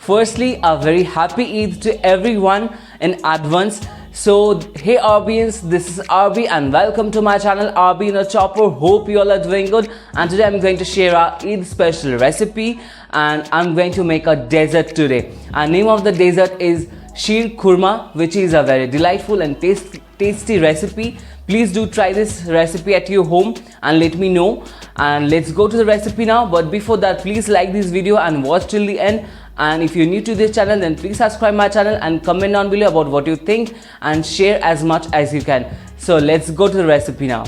Firstly, a very happy Eid to everyone in advance. So, hey Arbians, this is Arbi and welcome to my channel RBanaChopper. Hope you all are doing good. And today I'm going to share our Eid special recipe and I'm going to make a dessert today. And name of the dessert is Sheer Khurma, which is a very delightful and tasty recipe. Please do try this recipe at your home and let me know. And let's go to the recipe now. But before that, please like this video and watch till the end. And if you're new to this channel, then please subscribe my channel and comment down below about what you think and share as much as you can. So let's go to the recipe now.